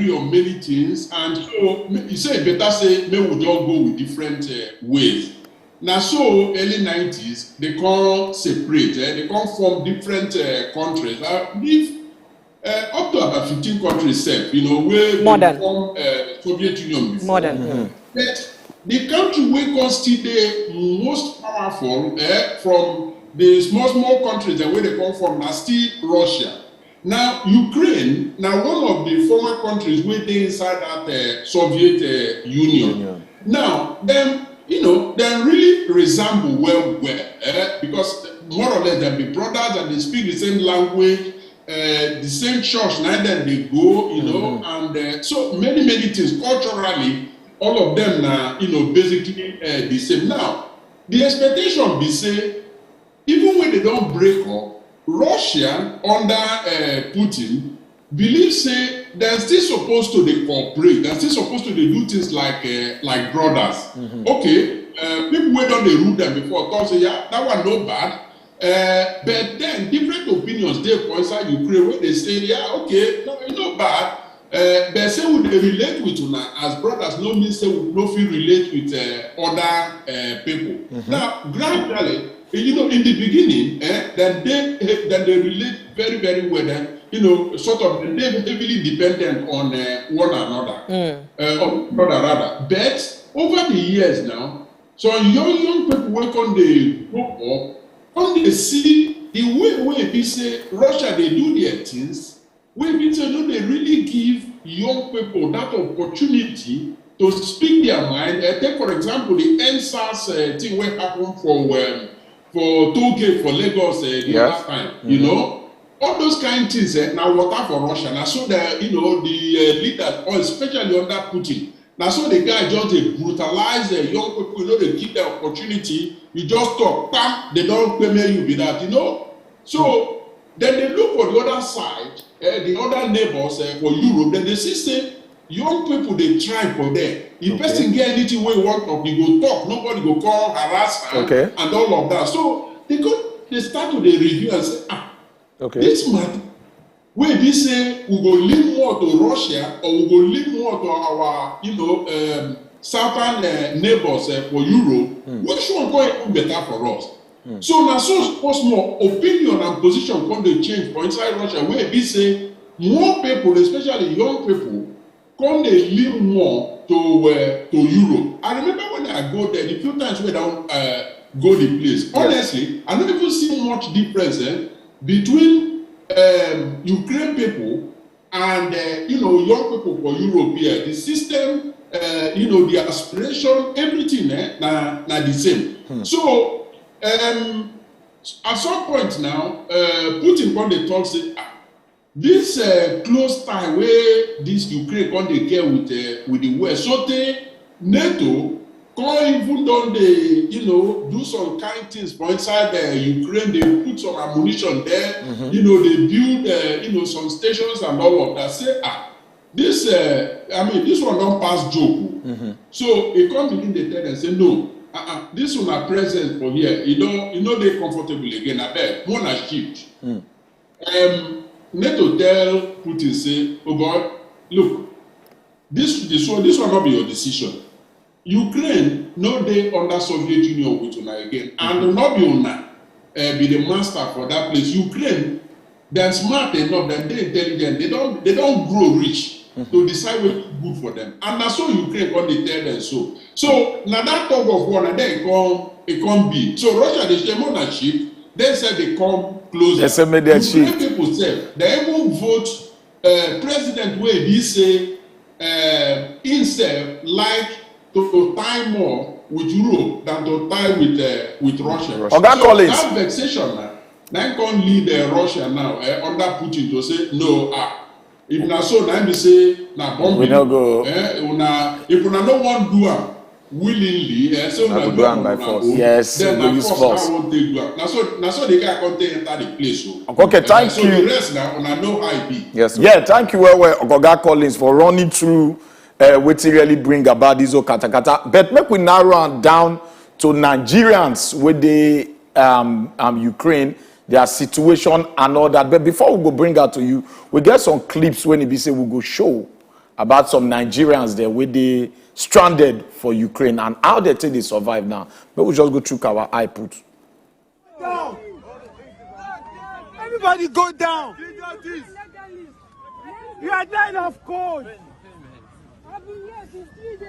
agree on many things, and so you say better say maybe we all go with different ways. Now, so early 90s, they can't separate, they can't form different countries. I believe up to about 15 countries, where they form Soviet Union before. But the country where constitute the most powerful from the small countries and where they come from, now still Russia. Now, Ukraine, now one of the former countries where they inside that Soviet Union. Now, them, they really resemble well, because more or less they'll be brothers and they speak the same language, the same church, neither they go, and so many things culturally, all of them are, basically the same. Now, the expectation be say, even when they don't break up, Russia under Putin believes say they're still supposed to cooperate. They're still supposed to do things like brothers. Okay, people who don't rule them before thought say yeah, that one no bad. But then different opinions there for inside Ukraine where they say yeah, okay, no, it's not bad. But say would they relate with you as brothers? No means say we no feel relate with other people. Now gradually. In the beginning, then they relate very, very well. Then, sort of, they're heavily dependent on one another, But over the years now, so young people work on the grow up, on they see the way they say Russia they do their things. When they say no, they really give young people that opportunity to speak their mind. Take for example the NSAS thing what happened for Toge, for Lagos the last time, all those kind of things now water for Russia. Now so the the leaders, or especially under Putin, now so the guy just they brutalize young people, they give the opportunity, you just talk, bam, they don't pay you with that, So then they look for the other side, the other neighbors for Europe, then they see say young people they try for them. If person get anything we want of, they go talk, nobody go call, harass, and all of that. So they start to the review and say, this matter, where they say we go lean more to Russia or we go lean more to our, southern neighbors for Europe, which one go even better for us? So now so suppose more opinion and position come to change for inside Russia, where they say more people, especially young people, come they lean more to Europe. I remember when I go there, the few times when I don't go the place. Honestly, I don't even see much difference between Ukraine people and young people for Europe here. The system, the aspiration, everything, na the same. So at some point now, Putin when they talk say. This close tie where this Ukraine can they care with the West, so they NATO can even don't they do some kind things for inside Ukraine. They put some ammunition there, they build some stations and all of that. Say this this one don't pass joke. So it come begin the tell and say no, this one are present for here. They comfortable again. I bet one are shift. NATO tell Putin say, oh God, look, this will not be your decision. Ukraine no dey under Soviet Union with una again, and not be una be the master for that place. Ukraine, they're smart enough, they're intelligent, they don't grow rich to decide what's good for them. And that's so Ukraine can they tell them so. So now that tug of war, and then it can't be. So Russia they share ownership. They said they come closer. Ukraine people say they even vote president where he say himself like to tie more with Europe than to tie with Russia. So that vexation now can lead Russia now under Putin to say no. If na so now be say na bomb. We no go. If una no want do am willingly, so na do am by force. Yes, then na force. Na so the guy can enter the place. Okay, thank you. So the rest now una know how it be. Yes. Yeah, thank you well, Oga Collins, for running through what really bring about this kata. But make we narrow down to Nigerians with the Ukraine, their situation and all that. But before we go bring out to you, we get some clips when it be say we go show about some Nigerians there where they stranded for Ukraine and how they take they survive now. But we'll just go through our output. Down. Everybody go down. You are dying of cold.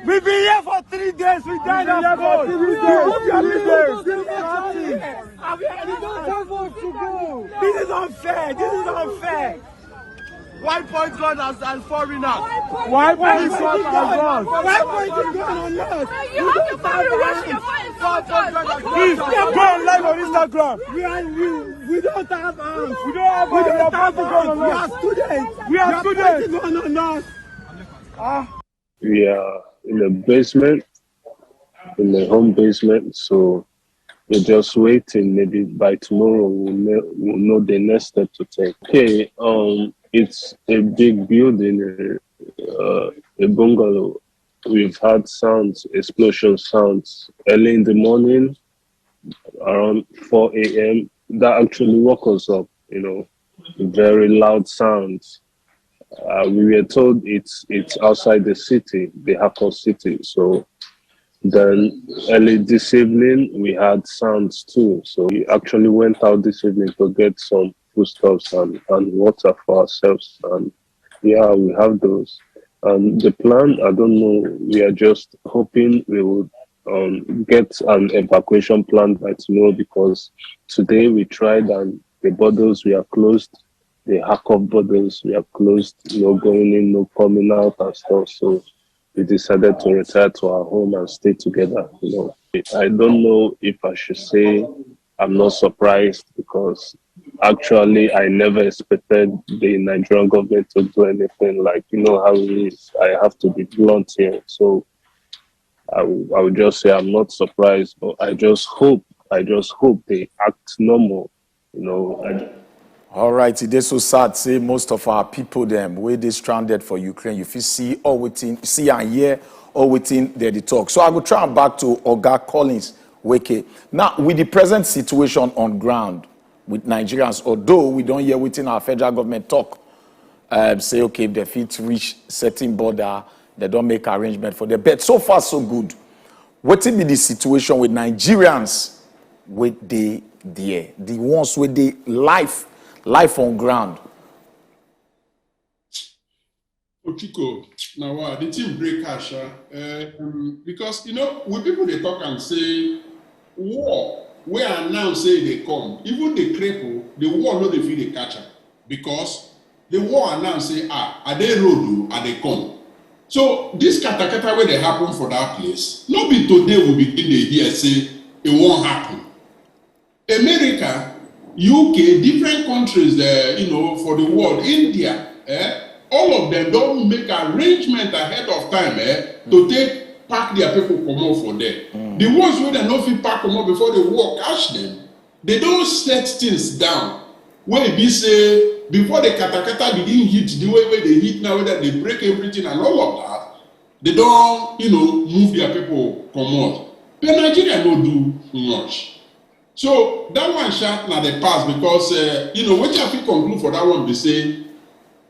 We've been here for 3 days. We died of cold. This is unfair. This is unfair. 1 point God as foreigner. 1 point God as us. 1 point God on us. You have to find your Please go on live on Instagram. We don't have arms. We don't have arms. We are students. We are students. On us. We are in a basement, in the home basement, so we're just waiting. Maybe by tomorrow we'll know the next step to take. Okay, it's a big building, a bungalow. We've had sounds, explosion sounds early in the morning, around 4 a.m. That actually woke us up, very loud sounds. We were told it's outside the city, the Hakon city. So then early this evening, we had sounds too. So we actually went out this evening to get some foodstuffs and water for ourselves. And yeah, we have those. And the plan, I don't know, we are just hoping we would get an evacuation plan by tomorrow, because today we tried and the borders were closed. The Hakon borders were closed, no going in, no coming out and stuff. So we decided to retire to our home and stay together. I don't know if I should say I'm not surprised, because actually I never expected the Nigerian government to do anything. Like, how it is. I have to be blunt here. So I would just say I'm not surprised, but I just hope they act normal. All right, it is so sad. Say most of our people them where they stranded for Ukraine. You feel see and hear all waiting there the talk. So I will try and back to Oga Collins Nweke. Now with the present situation on ground with Nigerians, although we don't hear within our federal government talk, say okay if they fit reach certain border, they don't make arrangement for them. But so far so good. What will be the situation with Nigerians with the ones with the life on ground? Ochuko, now the team break cash, because when people they talk and say war, where are now say they come, even the cripple, the war no they feel they catch up, because the war are now say are they road or are they come. So this katakata where they happen for that place, not be today we begin to hear say it won't happen. America, UK, different countries there, for the world, India, all of them don't make arrangement ahead of time to pack their people come out for them. The ones where they don't fit pack come out before the war catch them, they don't set things down. Where it be say, before the katakata begin hit the way where they hit now, whether they break everything and all of that, they don't, move their people come out. But Nigeria don't do much. So that one shot na the pass, because what you have to conclude for that one, they say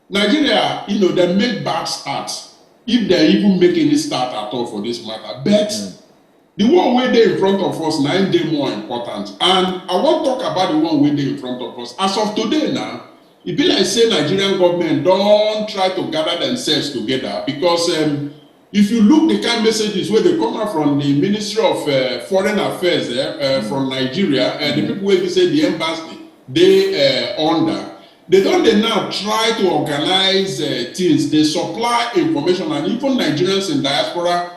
Nigeria, they make bad starts if they even make any start at all for this matter. But the one where they in front of us now is more important. And I want to talk about the one where they in front of us. As of today now, it be like say Nigerian government don't try to gather themselves together, because if you look the kind of messages where they come out from the Ministry of Foreign Affairs from Nigeria, the people where they say the embassy, they under, they don't now try to organize things. They supply information, and even Nigerians in diaspora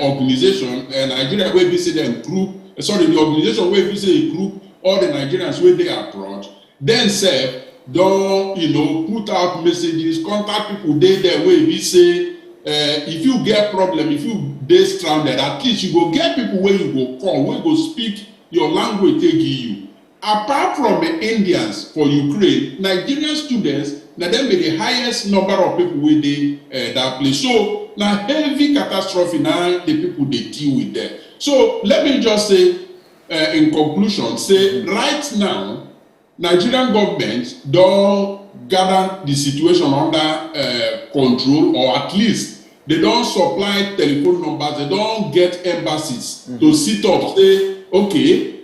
organization, Nigeria where they say them group, the organization where they say group all the Nigerians where they abroad, then say don't put out messages, contact people there where we say. If you get problem, if you dey stranded, at least you go get people where you go call, where you go speak your language they give you. Apart from the Indians for Ukraine, Nigerian students, now them be the highest number of people where they that place. So now heavy catastrophe now the people they deal with them. So let me just say in conclusion, say right now Nigerian government don't gather the situation under control, or at least they don't supply telephone numbers, they don't get embassies to sit up, say, okay,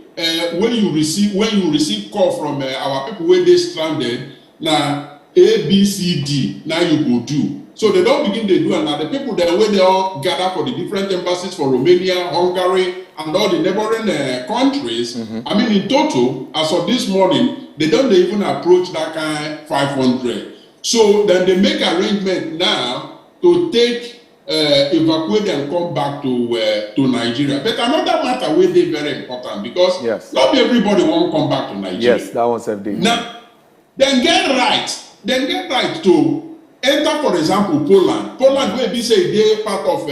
when you receive call from our people where they stranded, now A, B, C, D, now you go do. So they don't begin to do, and now the people that where they all gather for the different embassies for Romania, Hungary, and all the neighboring countries. I mean, in total, as of this morning, they don't even approach that kind 500. So then they make arrangement now to take evacuate and come back to Nigeria. But another matter will be very important, because not everybody won't come back to Nigeria. Yes, that one's FD. Now, then get right to enter, for example, Poland. Poland will be say they part of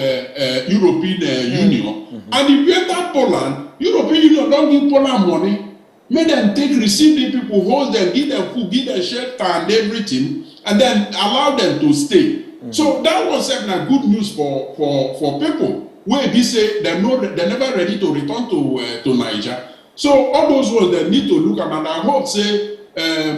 European Union. And if you enter Poland, European Union don't give Poland money. Make them receive the people, hold them, give them food, give them shelter and everything, and then allow them to stay. So that was good news for people where they say they're never ready to return to Niger. So all those ones they need to look at, and I hope say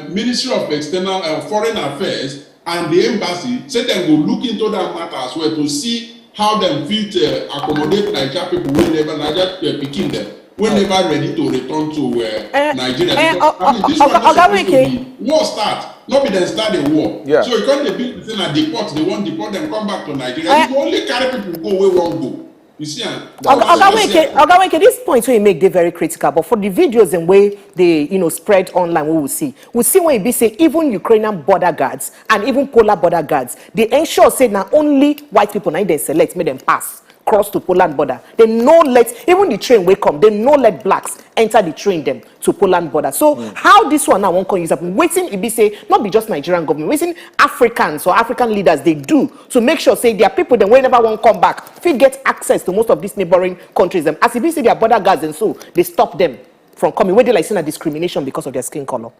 Ministry of External Foreign Affairs and the embassy say they will look into that matter as well to see how they fit accommodate Niger people whenever Niger picking them. We're never ready to return to Nigeria. Because, I mean, this one is supposed to be war start, not be then start a war. Yeah. So you can't be saying that deport, they want deport them, come back to Nigeria. You only carry people go where won't go. You see, Nweke, this point where you make they very critical, but for the videos and way they spread online, we will see when it be say even Ukrainian border guards and even Polar border guards, they ensure say now only white people now they select, make them pass cross to Poland border. They no let even the train will come. They no let blacks enter the train them to Poland border. So how this one now won't come use up? Waiting it be say not be just Nigerian government, waiting Africans or African leaders they do to make sure say their people then whenever won't come back, fit get access to most of these neighboring countries. Them as if they say their border guards and so they stop them from coming. Where they like seeing a discrimination because of their skin color.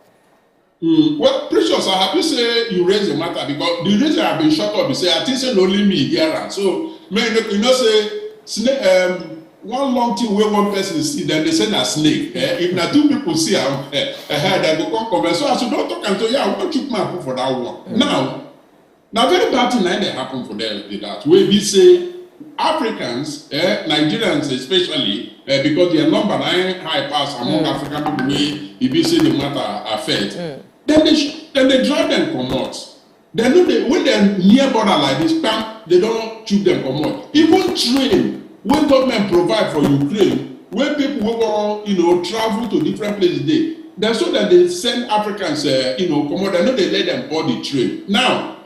Well, Precious, I happy say you raise the matter, because the reason I've been shut up is say I think say only me here. So say one long thing where one person see, then they say na snake. If na two people see they go come converse. So I should don't talk and say, I want to my for that one. Now very bad thing like that happen for them that where we say Africans, Nigerians especially, because their number 9 high pass among African people where if you say the matter affect, then they drive them come out. They know when they're near border like this, they don't shoot them come out. Even train, when government provide for Ukraine, when people will travel to different places, that's so that they send Africans come out. They know they let them board the train. Now,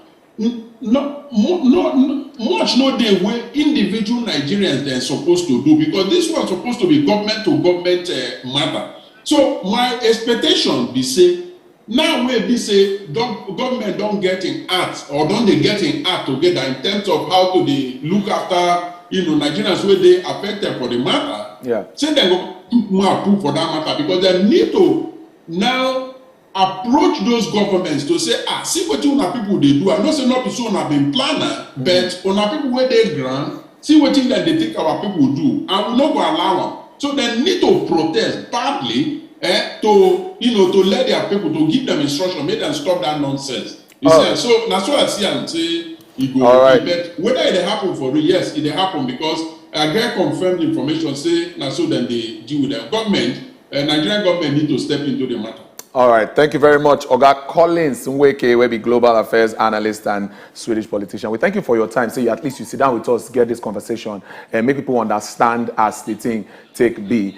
much no day where individual Nigerians they're supposed to do, because this one's supposed to be government to government matter. So my expectation be say now where be say government don't get in act, or don't they get in act together in terms of how to they look after Nigerians where they affected for the matter. Yeah. Say they go more proof for that matter, because they need to now approach those governments to say, see what people they do. I know say not so on been planner, but on our people where they grant, see what that they think our people do, and we not go allow them. So they need to protest badly, to let their people, to give them instruction, make them stop that nonsense. You see, so that's what I see and say it go. All right. But whether it happen for real, yes, it happen, because I get confirmed information say now so then they deal with the government. Nigerian government need to step into the matter. All right, thank you very much, Oga Collins Nweke, where be Global Affairs Analyst and Swedish politician. We thank you for your time. So at least you sit down with us, get this conversation, and make people understand as the thing take be.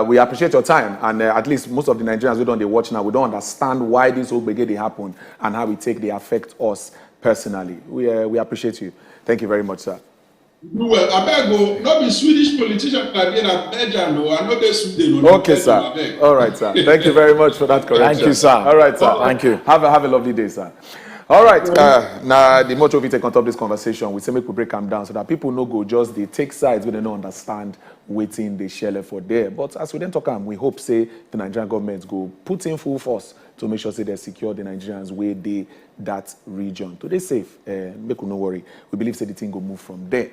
We appreciate your time, and at least most of the Nigerians who don't they watch now, we don't understand why this whole brigade happen and how they affect us personally. We appreciate you. Thank you very much, sir. Well, I beg go, not be Swedish politician again at Belgium, no. I know they Sweden. Okay, sir. All right, sir. Thank you very much for that correction. Thank you, sir. All right, sir. Thank you. Have a lovely day, sir. All right. Now, the much of you take on top of this conversation, we say make we break them down so that people no go just they take sides when they don't understand waiting they share for there. But as we then talk, we hope say the Nigerian government go put in full force to make sure say they secure the Nigerians where they that region. To they safe, make you no worry. We believe say the thing go move from there.